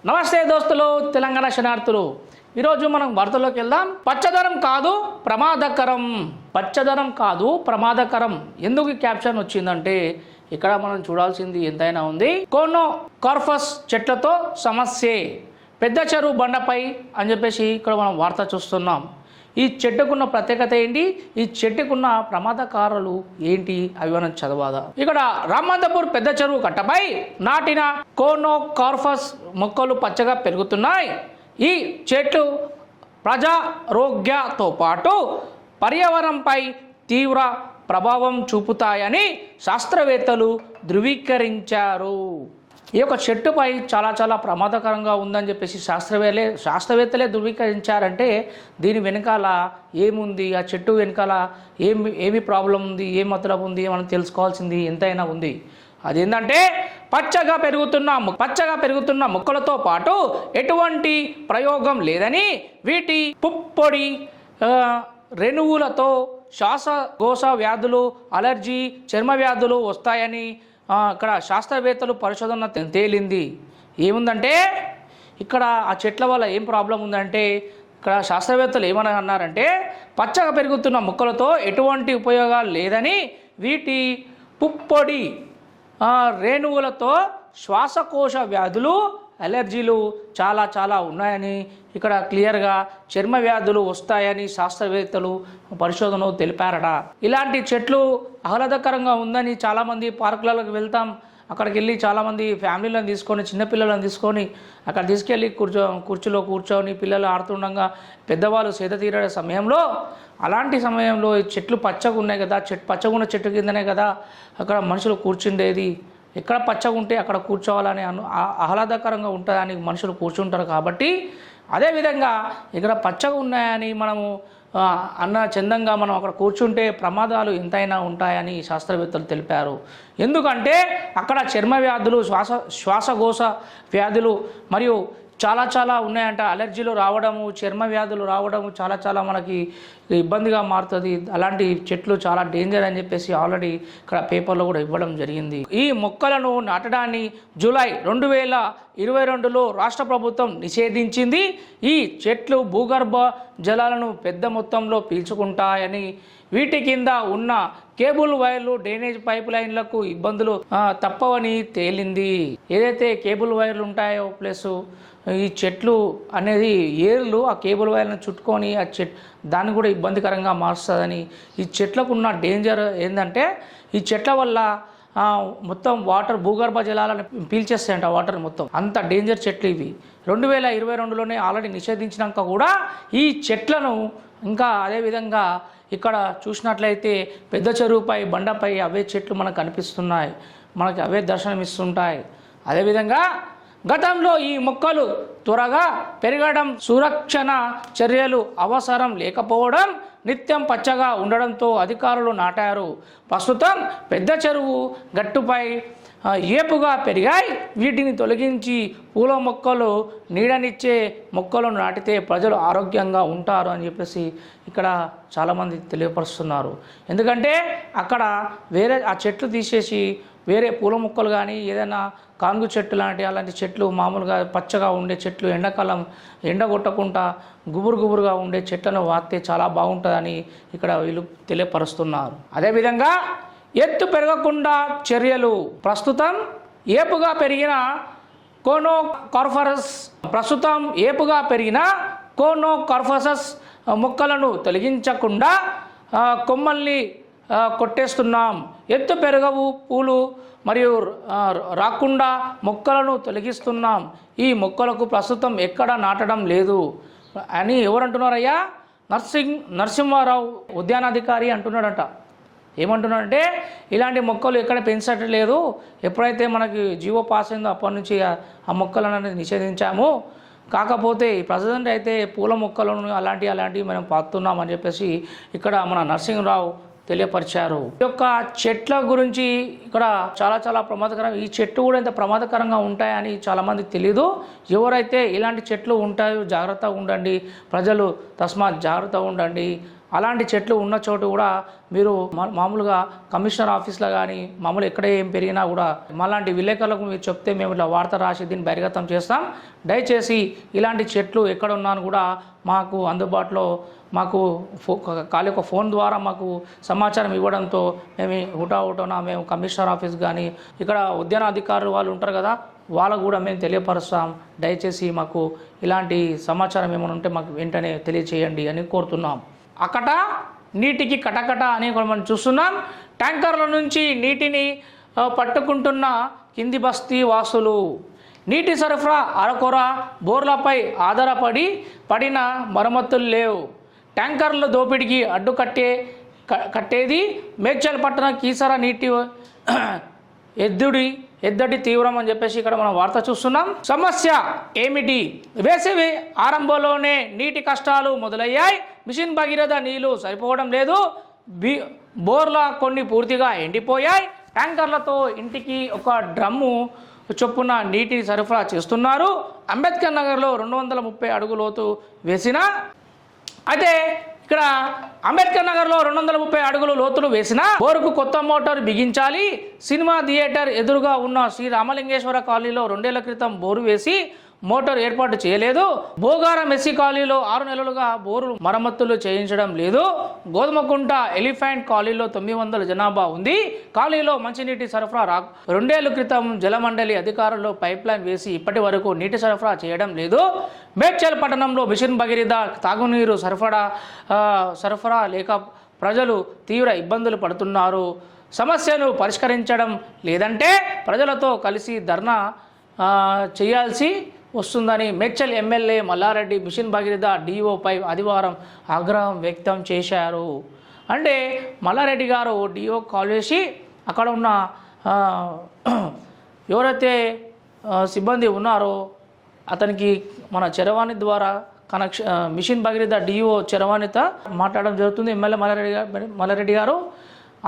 నమస్తే దోస్తులు, తెలంగాణ శనార్థులు. ఈరోజు మనం వార్తల్లోకి వెళ్దాం. పచ్చదనం కాదు ప్రమాదకరం, పచ్చదనం కాదు ప్రమాదకరం. ఎందుకు క్యాప్షన్ వచ్చిందంటే ఇక్కడ మనం చూడాల్సింది ఎంతైనా ఉంది. కోనో కార్పస్ చెట్లతో సమస్యే, పెద్ద చెరువు బండపై అని చెప్పేసి ఇక్కడ మనం వార్త చూస్తున్నాం. ఈ చెట్టుకున్న ప్రత్యేకత ఏంటి, ఈ చెట్టుకున్న ప్రమాదకారులు ఏంటి, అవి మనం చదవాదా. ఇక్కడ రామంతపూర్ పెద్ద చెరువు కట్టపై నాటిన కోనో కార్పస్ మొక్కలు పచ్చగా పెరుగుతున్నాయి. ఈ చెట్లు ప్రజారోగ్యంతో పాటు పర్యావరణంపై తీవ్ర ప్రభావం చూపుతాయని శాస్త్రవేత్తలు ధృవీకరించారు. ఈ యొక్క చెట్టుపై చాలా ప్రమాదకరంగా ఉందని చెప్పేసి శాస్త్రవేత్తలే ధృవీకరించారంటే దీని వెనకాల ఏముంది, ఆ చెట్టు వెనకాల ఏమి ప్రాబ్లం ఉంది, ఏం మతలబు ఉంది, మనం తెలుసుకోవాల్సింది ఎంతైనా ఉంది. అదేంటంటే పచ్చగా పెరుగుతున్న మొక్కలతో పాటు ఎటువంటి ప్రయోగం లేదని, వీటి పుప్పొడి రేణువులతో శ్వాసకోశ వ్యాధులు, అలర్జీ, చర్మ వ్యాధులు వస్తాయని ఇక్కడ శాస్త్రవేత్తలు పరిశోధన తేలింది. ఏముందంటే ఇక్కడ ఆ చెట్ల వల్ల ఏం ప్రాబ్లం ఉందంటే ఇక్కడ శాస్త్రవేత్తలు ఏమని అన్నారంటే పచ్చగా పెరుగుతున్న మొక్కలతో ఎటువంటి ఉపయోగాలు లేదని, వీటి పుప్పొడి రేణువులతో శ్వాసకోశ వ్యాధులు, అలర్జీలు చాలా ఉన్నాయని, ఇక్కడ క్లియర్గా చర్మ వ్యాధులు వస్తాయని శాస్త్రవేత్తలు పరిశోధనలో తెలిపారట. ఇలాంటి చెట్లు ఆహ్లాదకరంగా ఉందని చాలామంది పార్కులకు వెళ్తాం, అక్కడికి వెళ్ళి చాలామంది ఫ్యామిలీలను తీసుకొని, చిన్నపిల్లలను తీసుకొని అక్కడ తీసుకెళ్ళి కుర్చీలో కూర్చొని పిల్లలు ఆడుతుండగా పెద్దవాళ్ళు సేద తీరే సమయంలో, అలాంటి సమయంలో చెట్లు పచ్చగా ఉన్నాయి కదా, పచ్చగా ఉన్న చెట్టు కిందనే కదా అక్కడ మనుషులు కూర్చుండేది. ఎక్కడ పచ్చగా ఉంటే అక్కడ కూర్చోవాలని ఆహ్లాదకరంగా ఉంటుందని మనుషులు కూర్చుంటారు. కాబట్టి అదేవిధంగా ఇక్కడ పచ్చగా ఉన్నాయని మనము చందంగా మనం అక్కడ కూర్చుంటే ప్రమాదాలు ఎంతైనా ఉంటాయని శాస్త్రవేత్తలు తెలిపారు. ఎందుకంటే అక్కడ చర్మ వ్యాధులు, శ్వాసకోశ వ్యాధులు మరియు చాలా ఉన్నాయంట. అలర్జీలు రావడము, చర్మ వ్యాధులు రావడము చాలా మనకి ఇబ్బందిగా మారుతుంది. అలాంటి చెట్లు చాలా డేంజర్ అని చెప్పేసి ఆల్రెడీ ఇక్కడ పేపర్లో కూడా ఇవ్వడం జరిగింది. ఈ మొక్కలను నాటడాన్ని జూలై 2022లో రాష్ట్ర ప్రభుత్వం నిషేధించింది. ఈ చెట్లు భూగర్భ జలాలను పెద్ద మొత్తంలో పీల్చుకుంటాయని, వీటి కింద ఉన్న కేబుల్ వైర్లు, డ్రైనేజ్ పైప్ లైన్లకు ఇబ్బందులు తప్పవని తేలింది. ఏదైతే కేబుల్ వైర్లు ఉంటాయో ప్లస్ ఈ చెట్లు అనేది ఏర్లు ఆ కేబుల్ వైర్లను చుట్టుకొని దాన్ని కూడా ఇబ్బందికరంగా మారుస్తుందని, ఈ చెట్లకు ఉన్న డేంజర్ ఏంటంటే ఈ చెట్ల వల్ల మొత్తం వాటర్ భూగర్భ జలాలను పీల్చేస్తాయంట, వాటర్ మొత్తం. అంత డేంజర్ చెట్లు ఇవి. 2022లోనే ఆల్రెడీ నిషేధించినాక కూడా ఈ చెట్లను ఇంకా అదేవిధంగా ఇక్కడ చూసినట్లయితే పెద్ద చెరువుపై బండపై అవే చెట్లు మనకు కనిపిస్తున్నాయి, మనకి అవే దర్శనమిస్తుంటాయి. అదేవిధంగా గతంలో ఈ మొక్కలు త్వరగా పెరగడం, సురక్షణ చర్యలు అవసరం లేకపోవడం, నిత్యం పచ్చగా ఉండడంతో అధికారులు నాటారు. ప్రస్తుతం పెద్ద చెరువు గట్టుపై ఏపుగా పెరిగాయి. వీటిని తొలగించి పూల మొక్కలు, నీడనిచ్చే మొక్కలను నాటితే ప్రజలు ఆరోగ్యంగా ఉంటారు అని చెప్పేసి ఇక్కడ చాలామంది తెలియపరుస్తున్నారు. ఎందుకంటే అక్కడ వేరే ఆ చెట్లు తీసేసి వేరే పూల మొక్కలు కానీ ఏదైనా కాంగు చెట్టు అలాంటి చెట్లు, మామూలుగా పచ్చగా ఉండే చెట్లు, ఎండాకాలం ఎండ కొట్టకుండా గుబురుగా ఉండే చెట్లను వాడితే చాలా బాగుంటుందని ఇక్కడ వీళ్ళు తెలియపరుస్తున్నారు. అదేవిధంగా ఎత్తు పెరగకుండా చర్యలు. ప్రస్తుతం ఏపుగా పెరిగిన కోనో కార్పసస్ మొక్కలను తొలగించకుండా కొమ్మల్ని కొట్టేస్తున్నాం. ఎత్తు పెరగవు పూలు మరియు రాకుండా మొక్కలను తొలగిస్తున్నాం. ఈ మొక్కలకు ప్రస్తుతం ఎక్కడ నాటడం లేదు అని ఎవరంటున్నారయ్యా? నరసింహారావు ఉద్యానాధికారి అంటున్నాడట. ఏమంటున్నాడంటే ఇలాంటి మొక్కలు ఎక్కడ పెంచట్లేదు, ఎప్పుడైతే మనకి జీవో పాస్ అయిందో అప్పటి నుంచి ఆ మొక్కలను అనేది నిషేధించాము. కాకపోతే ప్రజెంట్ అయితే పూల మొక్కలను అలాంటివి మనం పాతున్నామని చెప్పేసి ఇక్కడ మన నరసింహరావు తెలియపరిచారు. ఈ యొక్క చెట్ల గురించి ఇక్కడ చాలా ప్రమాదకరం. ఈ చెట్లు కూడా ఇంత ప్రమాదకరంగా ఉంటాయని చాలామంది తెలీదు. ఎవరైతే ఇలాంటి చెట్లు ఉంటాయో జాగ్రత్తగా ఉండండి ప్రజలు, తస్మాత్ జాగ్రత్తగా ఉండండి. అలాంటి చెట్లు ఉన్న చోటు కూడా మీరు మామూలుగా కమిషనర్ ఆఫీస్లో కానీ మామూలు ఎక్కడ ఏం పెరిగినా కూడా మాలాంటి విలేకరులకు మీరు చెప్తే మేము ఇలా వార్త రాసి దీన్ని బహిర్గతం చేస్తాం. దయచేసి ఇలాంటి చెట్లు ఎక్కడ ఉన్నాను కూడా మాకు అందుబాటులో మాకు ఖాళీ ఒక ఫోన్ ద్వారా మాకు సమాచారం ఇవ్వడంతో మేము హుటాహుటన మేము కమిషనర్ ఆఫీస్ కానీ ఇక్కడ ఉద్యాన అధికారులు వాళ్ళు ఉంటారు కదా వాళ్ళకు కూడా మేము తెలియపరుస్తాం. దయచేసి మాకు ఇలాంటి సమాచారం ఏమైనా ఉంటే మాకు వెంటనే తెలియచేయండి అని కోరుతున్నాం. అక్కట నీటికి కటకట అని మనం చూస్తున్నాం. ట్యాంకర్ల నుంచి నీటిని పట్టుకుంటున్న కింది బస్తీ వాసులు. నీటి సరఫరా అరకొర, బోర్లపై ఆధారపడి పడిన మరమ్మతులు లేవు. ట్యాంకర్ల దోపిడీకి కట్టేది మేడ్చల్ పట్టణ కీసర నీటి ఎద్దడి తీవ్రం అని చెప్పేసి ఇక్కడ మనం వార్త చూస్తున్నాం. సమస్య ఏమిటి? వేసవి ఆరంభంలోనే నీటి కష్టాలు మొదలయ్యాయి. మిషన్ భగీరథ నీళ్లు సరిపోవడం లేదు. బోర్ల కొన్ని పూర్తిగా ఎండిపోయాయి. ట్యాంకర్లతో ఇంటికి ఒక డ్రమ్ము చొప్పున నీటిని సరఫరా చేస్తున్నారు. అంబేద్కర్ నగర్లో 230 అడుగు లోతు వేసిన అయితే ఇక్కడ అంబేద్కర్ నగర్లో 230 అడుగులు లోతులు వేసిన బోరుకు కొత్త మోటార్ బిగించాలి. సినిమా థియేటర్ ఎదురుగా ఉన్న శ్రీ రామలింగేశ్వర కాలనీలో 2 ఏళ్ల క్రితం బోరు వేసి మోటార్ ఏర్పాటు చేయలేదు. భోగారం ఎస్సీ కాలనీలో 6 నెలలుగా బోరు మరమ్మతులు చేయించడం లేదు. గోధుమకుంట ఎలిఫెంట్ కాలనీలో 900 జనాభా ఉంది. కాలనీలో మంచినీటి సరఫరా 2 ఏళ్ల క్రితం జలమండలి అధికారులు పైప్ లైన్ వేసి ఇప్పటి వరకు నీటి సరఫరా చేయడం లేదు. మేడ్చల్ పట్టణంలో మిషన్ భగీరథ తాగునీరు సరఫరా లేక ప్రజలు తీవ్ర ఇబ్బందులు పడుతున్నారు. సమస్యను పరిష్కరించడం లేదంటే ప్రజలతో కలిసి ధర్నా చేయాల్సి వస్తుందని మేడ్చల్ ఎమ్మెల్యే మల్లారెడ్డి మిషన్ భగీరథ డిఓపై ఆదివారం ఆగ్రహం వ్యక్తం చేశారు. అంటే మల్లారెడ్డి గారు డిఓ కాల్ చేసి అక్కడ ఉన్న ఎవరైతే సిబ్బంది ఉన్నారో అతనికి మన చరవాణి ద్వారా మిషన్ భగీరథ డిఓ చరవాణితో మాట్లాడడం జరుగుతుంది. ఎమ్మెల్యే మల్లారెడ్డి గారు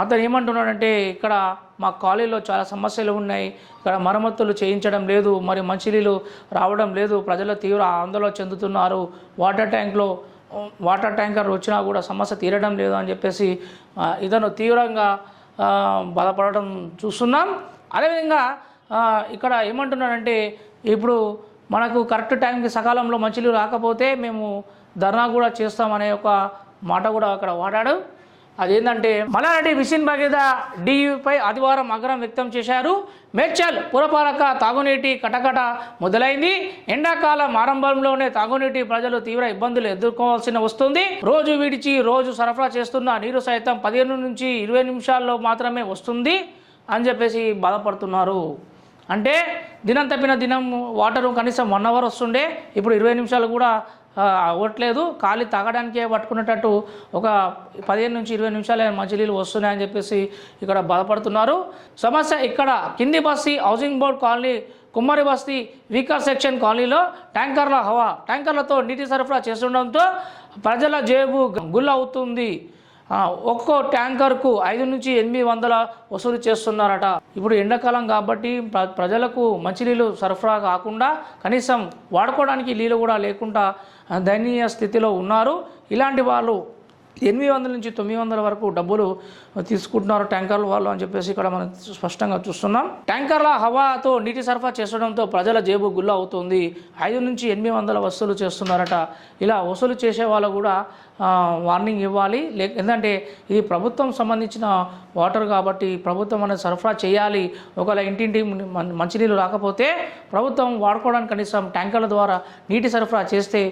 అతను ఏమంటున్నాడంటే ఇక్కడ మా కాలనీలో చాలా సమస్యలు ఉన్నాయి, ఇక్కడ మరమ్మతులు చేయించడం లేదు, మరి మంచినీళ్ళు రావడం లేదు, ప్రజలు తీవ్ర ఆందోళన చెందుతున్నారు, వాటర్ ట్యాంకర్ వచ్చినా కూడా సమస్య తీరడం లేదు అని చెప్పేసి ఇతను తీవ్రంగా బాధపడడం చూస్తున్నాం. అదేవిధంగా ఇక్కడ ఏమంటున్నాడంటే ఇప్పుడు మనకు కరెక్ట్ టైంకి సకాలంలో మంచినీళ్ళు రాకపోతే మేము ధర్నా కూడా చేస్తామనే ఒక మాట కూడా అక్కడ వాడాడు. అదేంటంటే మల్లారెడ్డి మిషన్ భగీరథ డియుపై ఆదివారం ఆగ్రహం వ్యక్తం చేశారు. మేడ్చల్ పురపాలక తాగునీటి కటకట మొదలైంది. ఎండాకాలం ఆరంభంలోనే తాగునీటి ప్రజలు తీవ్ర ఇబ్బందులు ఎదుర్కోవాల్సి వస్తుంది. రోజు విడిచి రోజు సరఫరా చేస్తున్న నీరు సైతం 15 నుంచి 20 నిమిషాల్లో మాత్రమే వస్తుంది అని చెప్పేసి బాధపడుతున్నారు. అంటే దినం తప్పిన దినం వాటరు కనీసం 1 అవర్ వస్తుండే, ఇప్పుడు 20 నిమిషాలు కూడా అవ్వట్లేదు. ఖాళీ తాగడానికే పట్టుకునేటట్టు ఒక 15 నుంచి 20 నిమిషాలే మంచినీళ్ళు వస్తున్నాయని చెప్పేసి ఇక్కడ బాధపడుతున్నారు. సమస్య ఇక్కడ కింది బస్తీ హౌసింగ్ బోర్డ్ కాలనీ, కుమ్మరి బస్తీ వీకర్ సెక్షన్ కాలనీలో ట్యాంకర్లతో నీటి సరఫరా చేస్తుండడంతో ప్రజల జేబు గుల్లవుతుంది. ఒక్కో ట్యాంకర్కు 5 నుంచి 800 వసూలు చేస్తున్నారట. ఇప్పుడు ఎండాకాలం కాబట్టి ప్రజలకు మంచినీళ్ళు సరఫరా కాకుండా కనీసం వాడుకోవడానికి నీళ్ళు కూడా లేకుండా దయనీయ స్థితిలో ఉన్నారు. ఇలాంటి వాళ్ళు 800 నుంచి 900 వరకు డబ్బులు తీసుకుంటున్నారు ట్యాంకర్ల వాళ్ళు అని చెప్పేసి ఇక్కడ మనం స్పష్టంగా చూస్తున్నాం. ట్యాంకర్ల హవాతో నీటి సరఫరా చేసడంతో ప్రజల జేబు గుల్ల అవుతుంది. 5 నుంచి 800 వసూలు చేస్తున్నారట. ఇలా వసూలు చేసే వాళ్ళు కూడా వార్నింగ్ ఇవ్వాలి. ఎందుకంటే ఇది ప్రభుత్వం సంబంధించిన వాటర్ కాబట్టి ప్రభుత్వం అనేది సరఫరా చేయాలి. ఒకవేళ ఇంటింటి మంచినీళ్ళు రాకపోతే ప్రభుత్వం వాడుకోవడానికి కనీసం ట్యాంకర్ల ద్వారా నీటి సరఫరా చేస్తే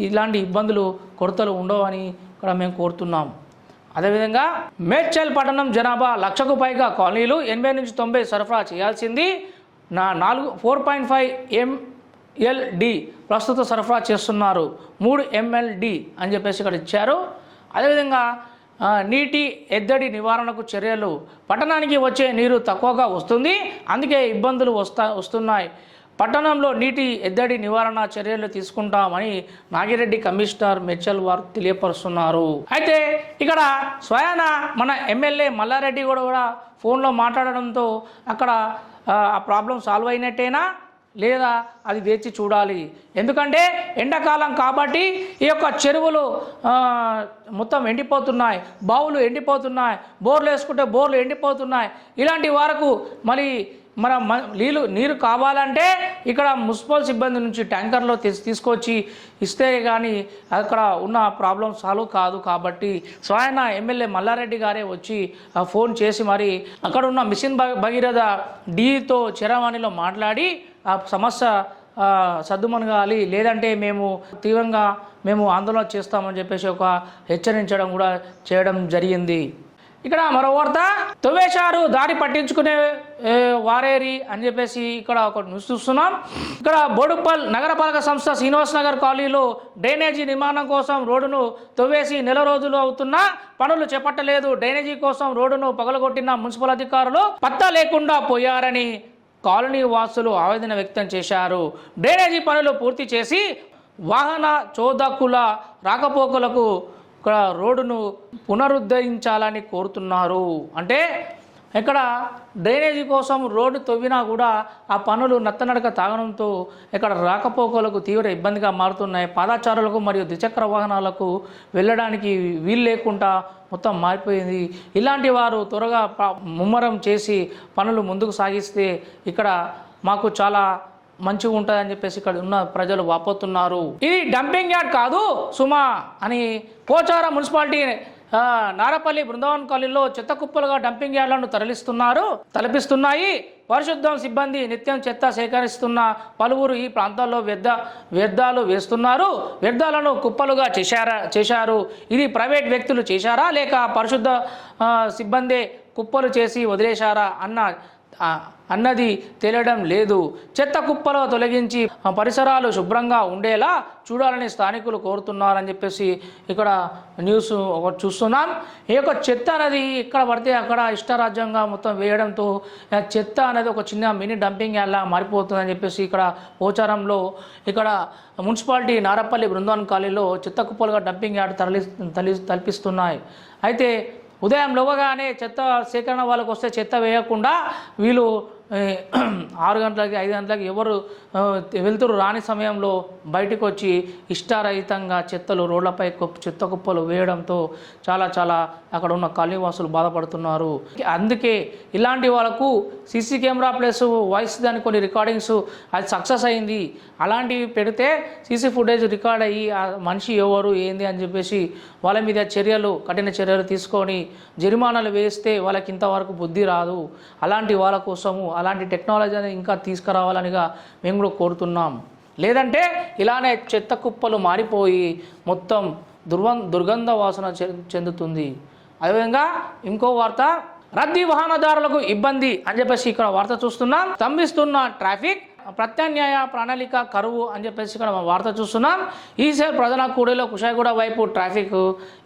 ఇలాంటి ఇబ్బందులు కొరతలు ఉండవని ఇక్కడ మేము కోరుతున్నాం. అదేవిధంగా మేడ్చల్ పట్టణం జనాభా 1,00,000కు పైగా కాలనీలు 80 నుంచి 90 సరఫరా చేయాల్సింది. 4.5 MLD ప్రస్తుత సరఫరా చేస్తున్నారు. 3 MLD అని చెప్పేసి ఇక్కడ ఇచ్చారు. అదేవిధంగా నీటి ఎద్దడి నివారణకు చర్యలు. పట్టణానికి వచ్చే నీరు తక్కువగా వస్తుంది, అందుకే ఇబ్బందులు వస్తున్నాయి. పట్టణంలో నీటి ఎద్దడి నివారణ చర్యలు తీసుకుంటామని నాగిరెడ్డి కమిషనర్ మేడ్చల్ వారు తెలియపరుస్తున్నారు. అయితే ఇక్కడ స్వయాన మన ఎమ్మెల్యే మల్లారెడ్డి కూడా ఫోన్లో మాట్లాడడంతో అక్కడ ఆ ప్రాబ్లం సాల్వ్ అయినట్టేనా లేదా అది వేచి చూడాలి. ఎందుకంటే ఎండాకాలం కాబట్టి ఈ యొక్క చెరువులు మొత్తం ఎండిపోతున్నాయి, బావులు ఎండిపోతున్నాయి, బోర్లు వేసుకుంటే బోర్లు ఎండిపోతున్నాయి. ఇలాంటి వరకు మరి నీరు కావాలంటే ఇక్కడ మున్సిపల్ సిబ్బంది నుంచి ట్యాంకర్లో తీసుకొచ్చి ఇస్తే కానీ అక్కడ ఉన్న ప్రాబ్లం సాల్వ్ కాదు. కాబట్టి స్వయాన ఎమ్మెల్యే మల్లారెడ్డి గారే వచ్చి ఫోన్ చేసి మరి అక్కడ ఉన్న మిషన్ భగీరథ డీతో చరవాణిలో మాట్లాడి ఆ సమస్య సద్దుమనగాలి, లేదంటే మేము తీవ్రంగా ఆందోళన చేస్తామని చెప్పేసి ఒక హెచ్చరించడం కూడా చేయడం జరిగింది. ఇక్కడ మరో వార్త, తవ్వేశారు దారి పట్టించుకునే వారేరి అని చెప్పేసి ఇక్కడ ఒక న్యూస్ చూస్తున్నాం. ఇక్కడ బోడుప్పల్ నగరపాలక సంస్థ శ్రీనివాస్ నగర్ కాలనీలో డ్రైనేజీ నిర్మాణం కోసం రోడ్డును తవ్వేసి నెల రోజులు అవుతున్నా పనులు చేపట్టలేదు. డ్రైనేజీ కోసం రోడ్డును పగలగొట్టిన మున్సిపల్ అధికారులు పత్తా లేకుండా పోయారని కాలనీ వాసులు ఆవేదన వ్యక్తం చేశారు. డ్రైనేజీ పనులు పూర్తి చేసి వాహన చోదకుల రాకపోకలకు ఇక్కడ రోడ్డును పునరుద్ధరించాలని కోరుతున్నారు. అంటే ఇక్కడ డ్రైనేజీ కోసం రోడ్డు తవ్వినా కూడా ఆ పనులు నత్తనడక తాగడంతో ఇక్కడ రాకపోకలకు తీవ్ర ఇబ్బందిగా మారుతున్నాయి. పాదచారులకు మరియు ద్విచక్ర వాహనాలకు వెళ్ళడానికి వీలు లేకుండా మొత్తం మారిపోయింది. ఇలాంటి వారు త్వరగా ముమ్మరం చేసి పనులు ముందుకు సాగిస్తే ఇక్కడ మాకు చాలా మంచిగా ఉంటుందని చెప్పేసి ఇక్కడ ఉన్న ప్రజలు వాపోతున్నారు. ఇది డంపింగ్ యార్డ్ కాదు సుమా అని పోచారం మున్సిపాలిటీ నారపల్లి బృందావన్ కాలనీలో చెత్త కుప్పలుగా డంపింగ్ యార్డులను తలపిస్తున్నాయి. పరిశుద్ధం సిబ్బంది నిత్యం చెత్త సేకరిస్తున్న పలువురు ఈ ప్రాంతాల్లో వ్యర్థాలు వేస్తున్నారు. వ్యర్థాలను కుప్పలుగా చేశారు. ఇది ప్రైవేట్ వ్యక్తులు చేశారా లేక పరిశుద్ధ సిబ్బంది కుప్పలు చేసి వదిలేశారా అన్నది తెలియడం లేదు. చెత్త కుప్పలు తొలగించి పరిసరాలు శుభ్రంగా ఉండేలా చూడాలని స్థానికులు కోరుతున్నారని చెప్పేసి ఇక్కడ న్యూస్ ఒకటి చూస్తున్నాం. ఈ యొక్క చెత్త అనేది ఎక్కడ పడితే అక్కడ ఇష్టారాజ్యంగా మొత్తం వేయడంతో చెత్త అనేది ఒక చిన్న మినీ డంపింగ్ యార్డ్లా మారిపోతుందని చెప్పేసి ఇక్కడ పోచారంలో ఇక్కడ మున్సిపాలిటీ నారపల్లి బృందావన్ కాలనీలో చెత్త కుప్పలుగా డంపింగ్ యార్డ్ తలపిస్తున్నాయి. అయితే ఉదయం లేవగానే చెత్త సేకరణ వాళ్ళకు వస్తే చెత్త వేయకుండా వీళ్ళు 6 గంటలకి 5 గంటలకి ఎవరు వెళ్తురు రాని సమయంలో బయటకు వచ్చి ఇష్టారహితంగా చెత్తలు రోడ్లపై చెత్త కుప్పలు వేయడంతో చాలా అక్కడ ఉన్న కాలనీవాసులు బాధపడుతున్నారు. అందుకే ఇలాంటి వాళ్ళకు సీసీ కెమెరా ప్లస్ వాయిస్ దాని కొన్ని రికార్డింగ్స్ అది సక్సెస్ అయింది. అలాంటివి పెడితే సీసీ ఫుటేజ్ రికార్డ్ అయ్యి ఆ మనిషి ఎవరు ఏంది అని చెప్పేసి వాళ్ళ మీద కఠిన చర్యలు తీసుకొని జరిమానాలు వేస్తే వాళ్ళకి ఇంతవరకు బుద్ధి రాదు. అలాంటి వాళ్ళ కోసము అలాంటి టెక్నాలజీని ఇంకా తీసుకురావాలనిగా మేము కూడా కోరుతున్నాం. లేదంటే ఇలానే చెత్త కుప్పలు మారిపోయి మొత్తం దుర్గంధ వాసన చెందుతుంది. అదేవిధంగా ఇంకో వార్త, రద్దీ వాహనదారులకు ఇబ్బంది అని చెప్పేసి ఇక్కడ వార్త చూస్తున్నాం. స్తంభిస్తున్న ట్రాఫిక్, ప్రత్యామ్నాయ ప్రణాళిక కరువు అని చెప్పేసి ఇక్కడ వార్త చూస్తున్నాం. ఈసీఎల్ ప్రధాన కూడలిలో కుషాయిగూడ వైపు ట్రాఫిక్,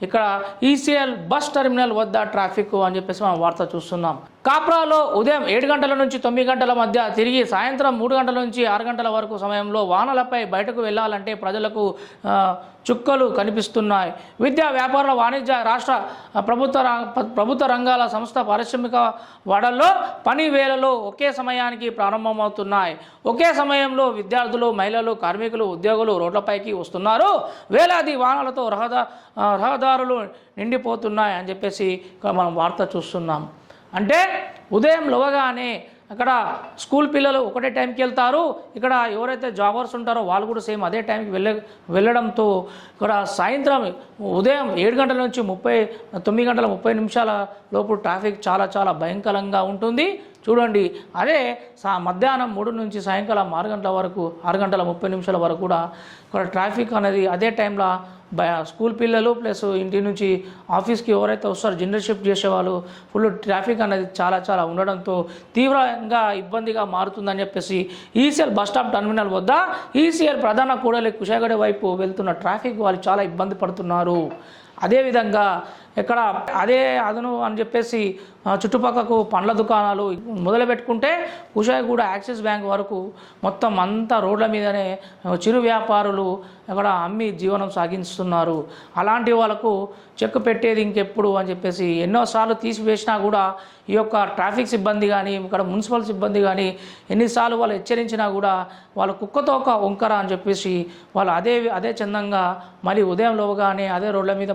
ఇక్కడ ఈసీఎల్ బస్ టెర్మినల్ వద్ద ట్రాఫిక్ అని చెప్పేసి మనం వార్త చూస్తున్నాం. కాప్రాలో ఉదయం 7 గంటల నుంచి 9 గంటల మధ్య తిరిగి సాయంత్రం 3 గంటల నుంచి 6 గంటల వరకు సమయంలో వాహనాలపై బయటకు వెళ్ళాలంటే ప్రజలకు చుక్కలు కనిపిస్తున్నాయి. విద్యా, వ్యాపార, వాణిజ్య, రాష్ట్ర ప్రభుత్వ రంగాల సంస్థ పారిశ్రామిక వాడల్లో పని వేళలు ఒకే సమయానికి ప్రారంభమవుతున్నాయి. ఒకే సమయంలో విద్యార్థులు, మహిళలు, కార్మికులు, ఉద్యోగులు రోడ్లపైకి వస్తున్నారు. వేలాది వాహనాలతో రహదారులు నిండిపోతున్నాయి అని చెప్పేసి మనం వార్త చూస్తున్నాం. అంటే ఉదయం లేవగానే అక్కడ స్కూల్ పిల్లలు ఒకటే టైంకి వెళ్తారు. ఇక్కడ ఎవరైతే జాబర్స్ ఉంటారో వాళ్ళు కూడా సేమ్ అదే టైంకి వెళ్ళడంతో ఇక్కడ సాయంత్రం ఉదయం 7 గంటల నుంచి 9 గంటల 30 నిమిషాల లోపు ట్రాఫిక్ చాలా భయంకరంగా ఉంటుంది. చూడండి, అదే మధ్యాహ్నం 3 నుంచి సాయంకాలం 6 గంటల వరకు 6 గంటల 30 నిమిషాల వరకు కూడా ఇక్కడ ట్రాఫిక్ అనేది అదే టైంలో స్కూల్ పిల్లలు ప్లస్ ఇంటి నుంచి ఆఫీస్కి ఎవరైతే వస్తారో జనరల్ షిఫ్ట్ చేసేవాళ్ళు ఫుల్ ట్రాఫిక్ అనేది చాలా ఉండడంతో తీవ్రంగా ఇబ్బందిగా మారుతుందని చెప్పేసి ఈసీఎల్ బస్ స్టాప్ టెర్మినల్ వద్ద ఈసీఎల్ ప్రధాన కూడలి కుషాయిగూడ వైపు వెళ్తున్న ట్రాఫిక్ వాళ్ళు చాలా ఇబ్బంది పడుతున్నారు. అదేవిధంగా ఇక్కడ అదే అదను అని చెప్పేసి చుట్టుపక్కకు పండ్ల దుకాణాలు మొదలు పెట్టుకుంటే కుషాయిగూడ యాక్సిస్ బ్యాంక్ వరకు మొత్తం అంతా రోడ్ల మీదనే చిరు వ్యాపారులు అక్కడ అమ్మి జీవనం సాగిస్తున్నారు. అలాంటి వాళ్ళకు చెక్ పెట్టేది ఇంకెప్పుడు అని చెప్పేసి ఎన్నోసార్లు తీసివేసినా కూడా ఈ యొక్క ట్రాఫిక్ సిబ్బంది కానీ ఇక్కడ మున్సిపల్ సిబ్బంది కానీ ఎన్నిసార్లు వాళ్ళు హెచ్చరించినా కూడా వాళ్ళ కుక్కతో ఒక వంకర అని చెప్పేసి వాళ్ళు అదే చందంగా మరి ఉదయం లోగానే అదే రోడ్ల మీద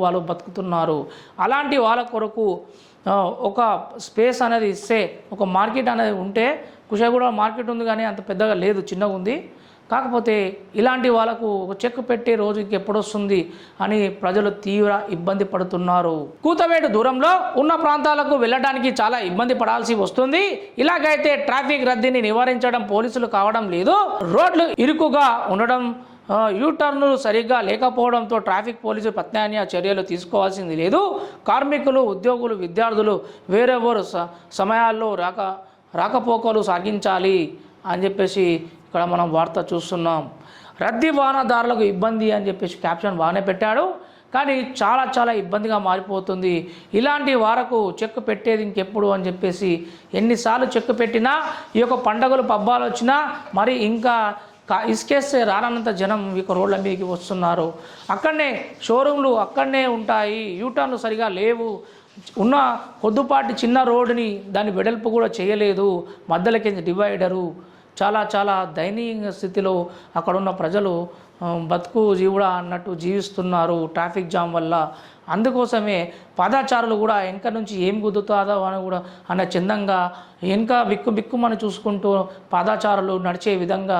వాళ్ళు బతుకుతున్నారు. అలాంటి వాళ్ళ కొరకు ఒక స్పేస్ అనేది ఇస్తే, ఒక మార్కెట్ అనేది ఉంటే, కుషాయిగూడ మార్కెట్ ఉంది కానీ అంత పెద్దగా లేదు, చిన్నగా ఉంది. కాకపోతే ఇలాంటి వాళ్ళకు ఒక చెక్ పెట్టే రోజుకి ఎప్పుడొస్తుంది అని ప్రజలు తీవ్ర ఇబ్బంది పడుతున్నారు. కూతవేటు దూరంలో ఉన్న ప్రాంతాలకు వెళ్ళడానికి చాలా ఇబ్బంది పడాల్సి వస్తుంది. ఇలాగైతే ట్రాఫిక్ రద్దీని నివారించడం పోలీసులు కావడం లేదు. రోడ్లు ఇరుకుగా ఉండడం, యూటర్న్లు సరిగ్గా లేకపోవడంతో ట్రాఫిక్ పోలీసులు ప్రత్యామ్నాయ చర్యలు తీసుకోవాల్సింది లేదు. కార్మికులు, ఉద్యోగులు, విద్యార్థులు వేరెవరు సమయాల్లో రాకపోకలు సాగించాలి అని చెప్పేసి ఇక్కడ మనం వార్త చూస్తున్నాం. రద్దీ వాహనదారులకు ఇబ్బంది అని చెప్పేసి క్యాప్షన్ బాగానే పెట్టాడు, కానీ చాలా ఇబ్బందిగా మారిపోతుంది. ఇలాంటి వారకు చెక్ పెట్టేది ఇంకెప్పుడు అని చెప్పేసి ఎన్నిసార్లు చెక్ పెట్టినా, ఈ యొక్క పండగలు పబ్బాలు వచ్చినా మరి ఇంకా ఇసుకేస్తే రానంత జనం ఇక రోడ్ల మీదకి వస్తున్నారు. అక్కడనే షోరూమ్లు అక్కడనే ఉంటాయి, యూటర్న్లు సరిగా లేవు, ఉన్న కొద్దిపాటి చిన్న రోడ్డుని దాని వెడల్పు కూడా చేయలేదు, మధ్యలోకి డివైడరు. చాలా దయనీయ స్థితిలో అక్కడున్న ప్రజలు బతుకు జీవుడా అన్నట్టు జీవిస్తున్నారు ట్రాఫిక్ జామ్ వల్ల. అందుకోసమే పాదచారులు కూడా వెనక నుంచి ఏం కుదురుతుందో అని కూడా అన్న చందంగా వెనక బిక్కుమని చూసుకుంటూ పాదచారులు నడిచే విధంగా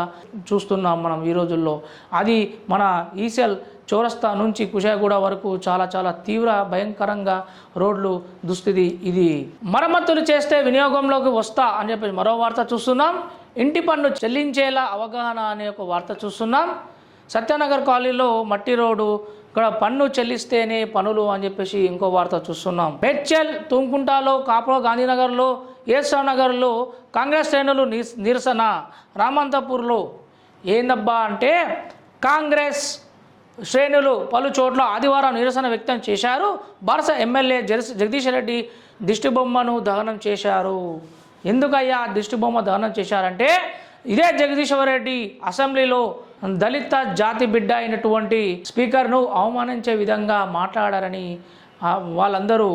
చూస్తున్నాం మనం ఈ రోజుల్లో. అది మన ఈసెల్ చౌరస్తా నుంచి కుషాయిగూడ వరకు చాలా తీవ్ర భయంకరంగా రోడ్లు దుస్థితి ఇది. మరమ్మతులు చేస్తే వినియోగంలోకి వస్తా అని చెప్పి మరో వార్త చూస్తున్నాం. ఇంటి పన్ను చెల్లించేలా అవగాహన అనే ఒక వార్త చూస్తున్నాం. సత్యనగర్ కాలనీలో మట్టి రోడ్డు, ఇక్కడ పన్ను చెల్లిస్తేనే పనులు అని చెప్పేసి ఇంకో వార్త చూస్తున్నాం. మేడ్చల్, తుమ్కుంటలో, కాపులో, గాంధీనగర్లో, ఏసా నగర్లో కాంగ్రెస్ శ్రేణులు నిరసన. రామంతపూర్లో ఏందబ్బా అంటే కాంగ్రెస్ శ్రేణులు పలు చోట్ల ఆదివారం నిరసన వ్యక్తం చేశారు. బారస ఎమ్మెల్యే జగదీష్ రెడ్డి దిష్టిబొమ్మను దహనం చేశారు. ఎందుకయ్యా దిష్టిబొమ్మ దహనం చేశారంటే, ఇదే జగదీశ్వర్ రెడ్డి అసెంబ్లీలో దళిత జాతి బిడ్డ అయినటువంటి స్పీకర్ను అవమానించే విధంగా మాట్లాడారని వాళ్ళందరూ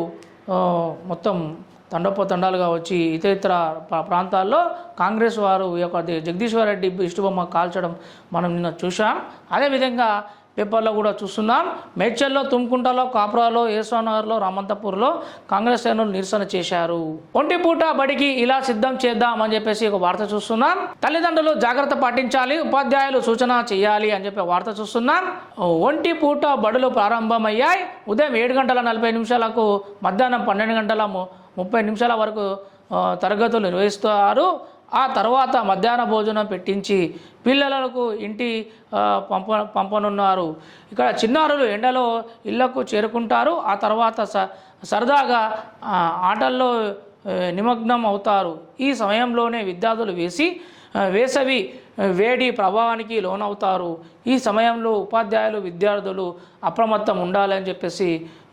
మొత్తం తండోపతండాలుగా వచ్చి ఇతర ప్రాంతాల్లో కాంగ్రెస్ వారు ఈ యొక్క జగదీశ్వర్ రెడ్డి దిష్టిబొమ్మ కాల్చడం మనం నిన్న చూసాం. అదేవిధంగా పేపర్లో కూడా చూస్తున్నాం. మేడ్చల్లో, తుమ్కుంటలో, కాపురాలో, ఏసోనగర్లో, రామంతపూర్లో కాంగ్రెస్ శ్రేణులు నిరసన చేశారు. ఒంటిపూట బడికి ఇలా సిద్ధం చేద్దాం అని చెప్పేసి ఒక వార్త చూస్తున్నాం. తల్లిదండ్రులు జాగ్రత్త పాటించాలి, ఉపాధ్యాయులు సూచన చేయాలి అని చెప్పి వార్త చూస్తున్నాం. ఒంటిపూట బడులు ప్రారంభమయ్యాయి. ఉదయం 7:40 మధ్యాహ్నం 12:30 వరకు తరగతులు నిర్వహిస్తారు. ఆ తర్వాత మధ్యాహ్న భోజనం పెట్టించి పిల్లలకు ఇంటి పంపనున్నారు. ఇక్కడ చిన్నారులు ఎండలో ఇళ్లకు చేరుకుంటారు. ఆ తర్వాత సరదాగా ఆటల్లో నిమగ్నం అవుతారు. ఈ సమయంలోనే విద్యార్థులు వేసవి వేడి ప్రభావానికి లోనవుతారు. ఈ సమయంలో ఉపాధ్యాయులు, విద్యార్థులు అప్రమత్తం ఉండాలని చెప్పేసి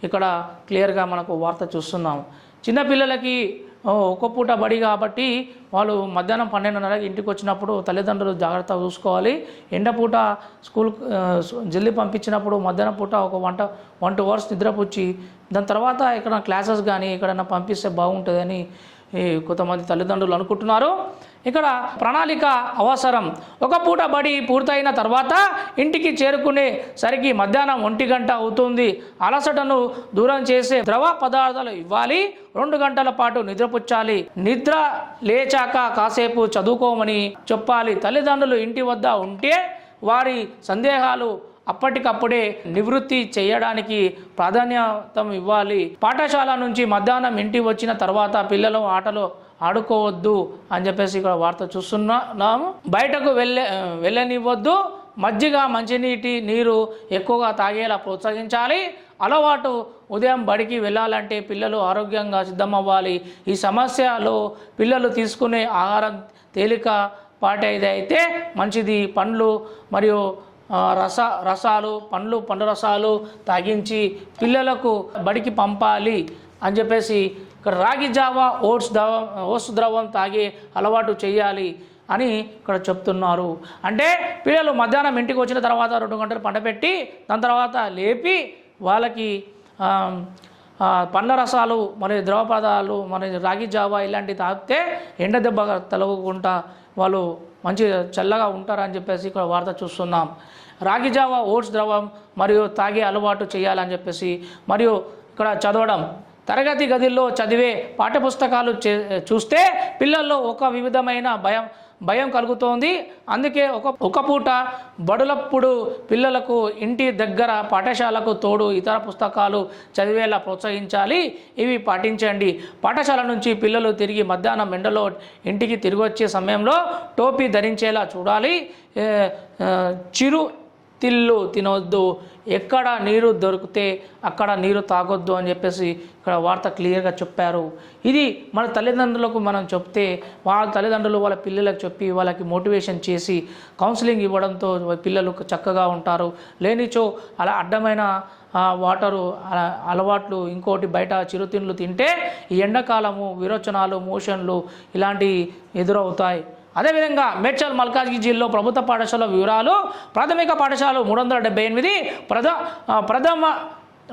ఇక్కడ క్లియర్గా మనకు వార్త చూస్తున్నాం. చిన్నపిల్లలకి ఒక్క పూట బడి కాబట్టి వాళ్ళు మధ్యాహ్నం 12:30 ఇంటికి వచ్చినప్పుడు తల్లిదండ్రులు జాగ్రత్తగా చూసుకోవాలి. ఎండపూట స్కూల్ జల్దీ పంపించినప్పుడు మధ్యాహ్నం పూట ఒక 1-2 అవర్స్ నిద్రపుచ్చి దాని తర్వాత ఎక్కడైనా క్లాసెస్ కానీ ఎక్కడైనా పంపిస్తే బాగుంటుందని కొంతమంది తల్లిదండ్రులు అనుకుంటున్నారు. ఇక్కడ ప్రణాళిక అవసరం. ఒక పూట బడి పూర్తయిన తర్వాత ఇంటికి చేరుకునే సరికి మధ్యాహ్నం 1 గంట అవుతుంది. అలసటను దూరం చేసే ద్రవ పదార్థాలు ఇవ్వాలి. 2 గంటల పాటు నిద్రపుచ్చాలి. నిద్ర లేచాక కాసేపు చదువుకోమని చెప్పాలి. తల్లిదండ్రులు ఇంటి వద్ద ఉంటే వారి సందేహాలు అప్పటికప్పుడే నివృత్తి చేయడానికి ప్రాధాన్యత ఇవ్వాలి. పాఠశాల నుంచి మధ్యాహ్నం ఇంటికి వచ్చిన తర్వాత పిల్లలు ఆటలు ఆడుకోవద్దు అని చెప్పేసి ఇక్కడ వార్త చూస్తున్నాము. బయటకు వెళ్ళనివ్వద్దు. మజ్జిగ, మంచినీరు ఎక్కువగా తాగేలా ప్రోత్సహించాలి. అలవాటు ఉదయం బడికి వెళ్ళాలంటే పిల్లలు ఆరోగ్యంగా సిద్ధమవ్వాలి. ఈ సమస్యలో పిల్లలు తీసుకునే ఆహారం తేలిక పాటైతే మంచిది. పండ్లు మరియు రసాలు పండ్ల రసాలు తాగించి పిల్లలకు బడికి పంపాలి అని చెప్పేసి ఇక్కడ రాగి జావా ఓట్స్ ద్రవం తాగే అలవాటు చేయాలి అని ఇక్కడ చెప్తున్నారు. అంటే పిల్లలు మధ్యాహ్నం ఇంటికి వచ్చిన తర్వాత 2 గంటలు పండబెట్టి దాని తర్వాత లేపి వాళ్ళకి పండ్ల రసాలు మరియు ద్రవ పదార్థాలు మరియు రాగి జావా ఇలాంటివి తాగితే ఎండ దెబ్బ తలగకుండా వాళ్ళు మంచి చల్లగా ఉంటారని చెప్పేసి ఇక్కడ వార్త చూస్తున్నాం. రాగి జావా ఓట్స్ ద్రవం మరియు తాగే అలవాటు చేయాలని చెప్పేసి మరియు ఇక్కడ చదవడం తరగతి గదిలో చదివే పాఠ్యపుస్తకాలు చూస్తే పిల్లల్లో ఒక వివిధమైన భయం కలుగుతోంది. అందుకే ఒక పూట బడులప్పుడు పిల్లలకు ఇంటి దగ్గర పాఠశాలకు తోడు ఇతర పుస్తకాలు చదివేలా ప్రోత్సహించాలి. ఇవి పాటించండి. పాఠశాల నుంచి పిల్లలు తిరిగి మధ్యాహ్నం ఎండలో ఇంటికి తిరిగి వచ్చే సమయంలో టోపీ ధరించేలా చూడాలి. చిరు తిల్లు తినొద్దు, ఎక్కడ నీరు దొరికితే అక్కడ నీరు తాగొద్దు అని చెప్పేసి ఇక్కడ వార్త క్లియర్గా చెప్పారు. ఇది మన తల్లిదండ్రులకు మనం చెప్తే వాళ్ళ తల్లిదండ్రులు వాళ్ళ పిల్లలకు చెప్పి వాళ్ళకి మోటివేషన్ చేసి కౌన్సిలింగ్ ఇవ్వడంతో పిల్లలు చక్కగా ఉంటారు. లేనిచో అలా అడ్డమైన వాటరు అలవాట్లు ఇంకోటి బయట చిరుతిండ్లు తింటే ఈ ఎండాకాలము విరోచనాలు మోషన్లు ఇలాంటివి ఎదురవుతాయి. అదేవిధంగా మేడ్చల్ మల్కాజ్గిరిలో ప్రభుత్వ పాఠశాల వివరాలు. ప్రాథమిక పాఠశాల 378,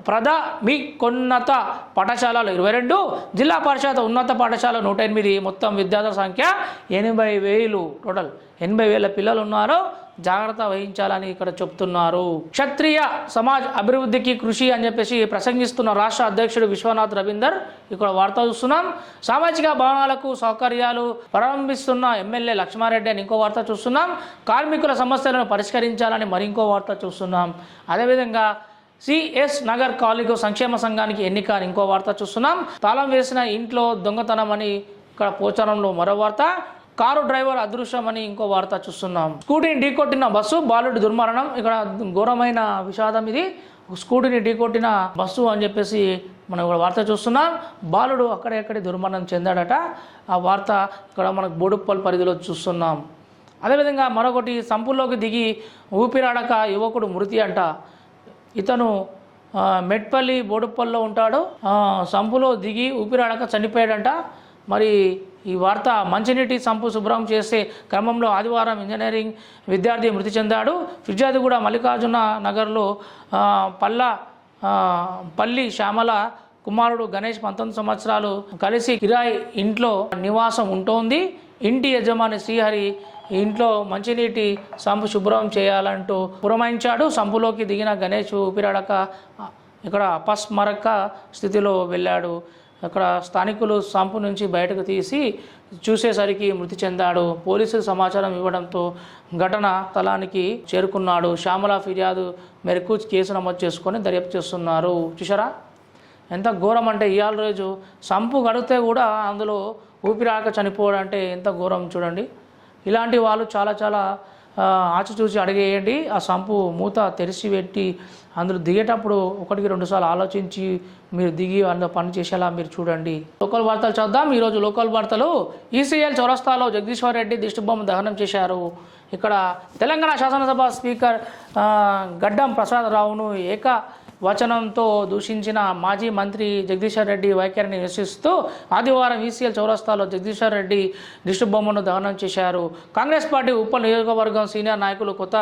ప్రాథమికోన్నత పాఠశాలలు 22, జిల్లా పరిషత్ ఉన్నత పాఠశాల 108. మొత్తం విద్యార్థుల సంఖ్య 80,000. టోటల్ 80,000 పిల్లలు ఉన్నారు. జాగ్రత్త వహించాలని ఇక్కడ చెప్తున్నారు. క్షత్రియ సమాజ్ అభివృద్ధికి కృషి అని చెప్పేసి ప్రసంగిస్తున్న రాష్ట్ర అధ్యక్షుడు విశ్వనాథ్ రవీందర్ ఇక్కడ వార్త చూస్తున్నాం. సామాజిక భవనాలకు సౌకర్యాలు ప్రారంభిస్తున్న ఎమ్మెల్యే లక్ష్మారెడ్డి అని ఇంకో వార్త చూస్తున్నాం. కార్మికుల సమస్యలను పరిష్కరించాలని మరింకో వార్త చూస్తున్నాం. అదేవిధంగా సిఎస్ నగర్ కాలనీకు సంక్షేమ సంఘానికి ఎన్నిక అని ఇంకో వార్త చూస్తున్నాం. తాళం వేసిన ఇంట్లో దొంగతనం అని ఇక్కడ పోచారంలో మరో వార్త. కారు డ్రైవర్ అదృశ్యం అని ఇంకో వార్త చూస్తున్నాం. స్కూటీని ఢీకొట్టిన బస్సు బాలుడి దుర్మరణం. ఇక్కడ ఘోరమైన విషాదం ఇది. స్కూటీని ఢీకొట్టిన బస్సు అని చెప్పేసి మనం ఇక్కడ వార్త చూస్తున్నాం. బాలుడు అక్కడెక్కడే దుర్మరణం చెందాడట. ఆ వార్త ఇక్కడ మనకు బోడుప్పల్ పరిధిలో చూస్తున్నాం. అదేవిధంగా మరొకటి, సంపుల్లోకి దిగి ఊపిరాడక యువకుడు మృతి అంట. ఇతను మెట్పల్లి బోడుప్పల్లో ఉంటాడు. సంపులో దిగి ఊపిరాడక చనిపోయాడంట. మరి ఈ వార్త మంచినీటి సంపు శుభ్రం చేసే క్రమంలో ఆదివారం ఇంజనీరింగ్ విద్యార్థి మృతి చెందాడు. ఫిర్యాదుగూడ మల్లికార్జున నగర్లో పల్లి శ్యామల కుమారుడు గణేష్ 19 సంవత్సరాలు కలిసి కిరాయి ఇంట్లో నివాసం ఉంటోంది. ఇంటి యజమాని శ్రీహరి ఇంట్లో మంచినీటి సంపు శుభ్రం చేయాలంటూ పురమాయించాడు. సంపులోకి దిగిన గణేష్ ఊపిరాడక ఇక్కడ అపస్మరక స్థితిలో వెళ్ళాడు. అక్కడ స్థానికులు సంపు నుంచి బయటకు తీసి చూసేసరికి మృతి చెందాడు. పోలీసులు సమాచారం ఇవ్వడంతో ఘటన స్థలానికి చేరుకున్నాడు. శ్యామల ఫిర్యాదు మేరకు కేసు నమోదు చేసుకొని దర్యాప్తు చేస్తున్నారు. చూసారా ఎంత ఘోరం అంటే, ఇవాళ రోజు సంపు గడితే కూడా అందులో ఊపిరాక చనిపోవడం అంటే ఎంత ఘోరం చూడండి. ఇలాంటి వాళ్ళు చాలా ఆచిచూచి అడిగేయండి. ఆ సంపు మూత తెరిచి పెట్టి అందులో దిగేటప్పుడు 1-2 సార్లు ఆలోచించి మీరు దిగి అందులో పని చేసేలా మీరు చూడండి. లోకల్ వార్తలు చూద్దాం. ఈరోజు లోకల్ వార్తలు. ఈసీఎల్ చౌరస్తాలో జగదీశ్వర్ రెడ్డి దిష్టిబొమ్మ దహనం చేశారు. ఇక్కడ తెలంగాణ శాసనసభ స్పీకర్ గడ్డం ప్రసాదరావును ఏకవచనంతో దూషించిన మాజీ మంత్రి జగదీశ్వర్ రెడ్డి వైఖరిని నిరసిస్తూ ఆదివారం ఈసీఎల్ చౌరస్తాలో జగదీశ్వర్ రెడ్డి దిష్టిబొమ్మను దహనం చేశారు. కాంగ్రెస్ పార్టీ ఉప్పల్ నియోజకవర్గం సీనియర్ నాయకులు కొత్త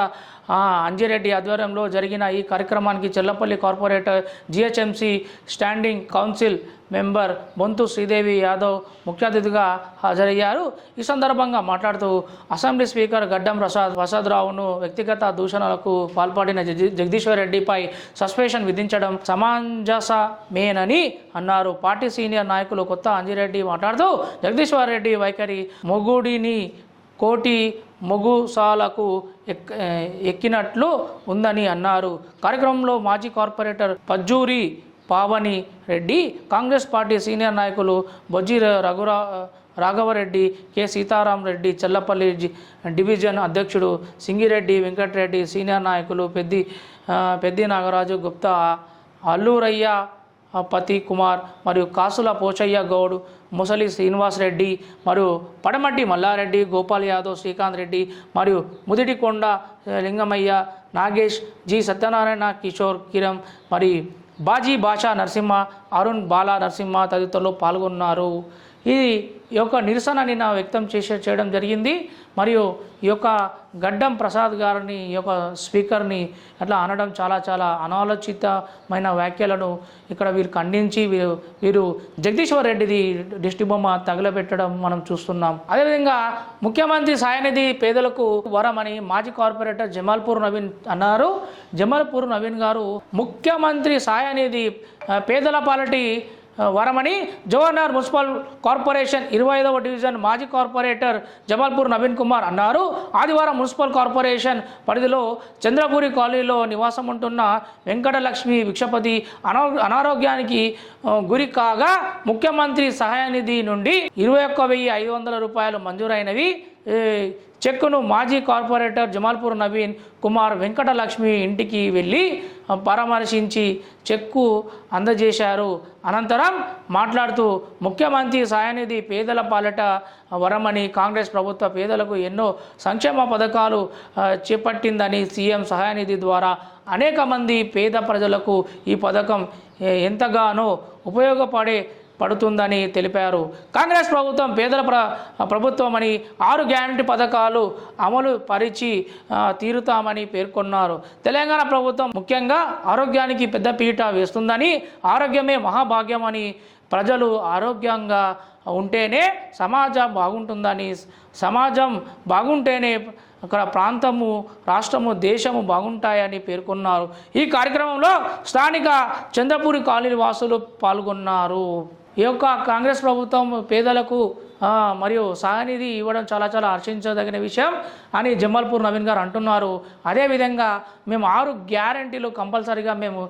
అంజిరెడ్డి ఆధ్వర్యంలో జరిగిన ఈ కార్యక్రమానికి Chellapalli corporator GHMC standing council member Bonthu Sridevi Yadav ముఖ్య అతిథిగా హాజరయ్యారు. ఈ సందర్భంగా మాట్లాడుతూ అసెంబ్లీ స్పీకర్ గడ్డం ప్రసాదరావును వ్యక్తిగత దూషణలకు పాల్పడిన జగదీశ్వర్ రెడ్డిపై సస్పెన్షన్ విధించడం సమంజసమేనని అన్నారు. పార్టీ సీనియర్ నాయకులు కొత్త అంజిరెడ్డి మాట్లాడుతూ జగదీశ్వర్ రెడ్డి వైఖరి మొగుడిని కోటి మొగుసాలకు ఎక్కినట్లు ఉందని అన్నారు. కార్యక్రమంలో మాజీ corporator Pajjuri Pavani Reddy, Congress party senior నాయకులు బొజ్జి రాఘవరెడ్డి, కె సీతారాం రెడ్డి, చెల్లపల్లి డివిజన్ అధ్యక్షుడు సింగిరెడ్డి వెంకటరెడ్డి, సీనియర్ నాయకులు పెద్ది నాగరాజు గుప్తా, అల్లూరయ్య పతి కుమార్ మరియు కాసుల పోచయ్య గౌడ్, ముసలి శ్రీనివాస్ రెడ్డి మరియు పడమటి మల్లారెడ్డి, గోపాల్ యాదవ్, శ్రీకాంత్ రెడ్డి మరియు ముదిటికొండ లింగమయ్య, నాగేష్, జి సత్యనారాయణ, కిషోర్, కిరణ్, మరి బాజీ భాషా నరసింహ, అరుణ్ బాలా నరసింహ తదితరులు పాల్గొన్నారు. ఈ యొక్క నిరసన నిన్న వ్యక్తం చేయడం జరిగింది. మరియు ఈ యొక్క గడ్డం ప్రసాద్ గారిని, ఈ యొక్క స్పీకర్ని అట్లా అనడం చాలా అనాలోచితమైన వ్యాఖ్యలను ఇక్కడ వీరు ఖండించి వీరు జగదీశ్వర్ రెడ్డిది దిష్టి బొమ్మ తగలబెట్టడం మనం చూస్తున్నాం. అదేవిధంగా ముఖ్యమంత్రి సాయనిధి పేదలకు వరమని మాజీ కార్పొరేటర్ జమాల్పూర్ నవీన్ అన్నారు. జమాల్పూర్ నవీన్ గారు ముఖ్యమంత్రి సాయనిధి పేదల పాలిటి వరమని జవహర్నగర్ మున్సిపల్ కార్పొరేషన్ 25వ డివిజన్ మాజీ కార్పొరేటర్ జమాల్పూర్ నవీన్ కుమార్ అన్నారు. ఆదివారం మున్సిపల్ కార్పొరేషన్ పరిధిలో చంద్రపూరి కాలనీలో నివాసం ఉంటున్న వెంకటలక్ష్మి భిక్షపతి అనారోగ్యానికి గురి కాగా ముఖ్యమంత్రి సహాయనిధి నుండి 21,500 రూపాయలు మంజూరైనవి. చెక్కును మాజీ కార్పొరేటర్ జమాల్పూర్ నవీన్ కుమార్ వెంకటలక్ష్మి ఇంటికి వెళ్ళి పరామర్శించి చెక్కు అందజేశారు. అనంతరం మాట్లాడుతూ ముఖ్యమంత్రి సహాయనిధి పేదల పాలిట వరమని, కాంగ్రెస్ ప్రభుత్వ పేదలకు ఎన్నో సంక్షేమ పథకాలు చేపట్టిందని, సీఎం సహాయనిధి ద్వారా అనేక మంది పేద ప్రజలకు ఈ పథకం ఎంతగానో పడుతుందని తెలిపారు. కాంగ్రెస్ ప్రభుత్వం పేదల ప్రభుత్వం అని 6 గ్యారంటీ పథకాలు అమలు పరిచి తీరుతామని పేర్కొన్నారు. తెలంగాణ ప్రభుత్వం ముఖ్యంగా ఆరోగ్యానికి పెద్దపీట వేస్తుందని, ఆరోగ్యమే మహాభాగ్యం అని, ప్రజలు ఆరోగ్యంగా ఉంటేనే సమాజం బాగుంటుందని, సమాజం బాగుంటేనే అక్కడ ప్రాంతము, రాష్ట్రము, దేశము బాగుంటాయని పేర్కొన్నారు. ఈ కార్యక్రమంలో స్థానిక చంద్రపూరి కాలనీ వాసులు పాల్గొన్నారు. ఈ యొక్క కాంగ్రెస్ ప్రభుత్వం పేదలకు మరియు సహాయనిధి ఇవ్వడం చాలా హర్షించదగిన విషయం అని జమాల్పూర్ నవీన్ గారు అంటున్నారు. అదేవిధంగా మేము 6 గ్యారంటీలు కంపల్సరీగా మేము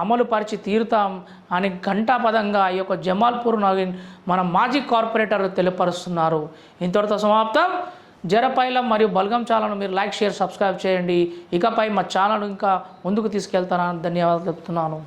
అమలు పరిచి తీరుతాం అని ఘంటాపదంగా ఈ యొక్క జమాల్పూర్ నవీన్ మన మాజీ కార్పొరేటర్ తెలియపరుస్తున్నారు. ఇంతటితో సమాప్తం. జరపైలం మరియు బల్గం ఛానల్ను మీరు లైక్, షేర్, సబ్స్క్రైబ్ చేయండి. ఇకపై మా ఛానల్ ఇంకా ముందుకు తీసుకెళ్తానని ధన్యవాదాలు చెప్తున్నాను.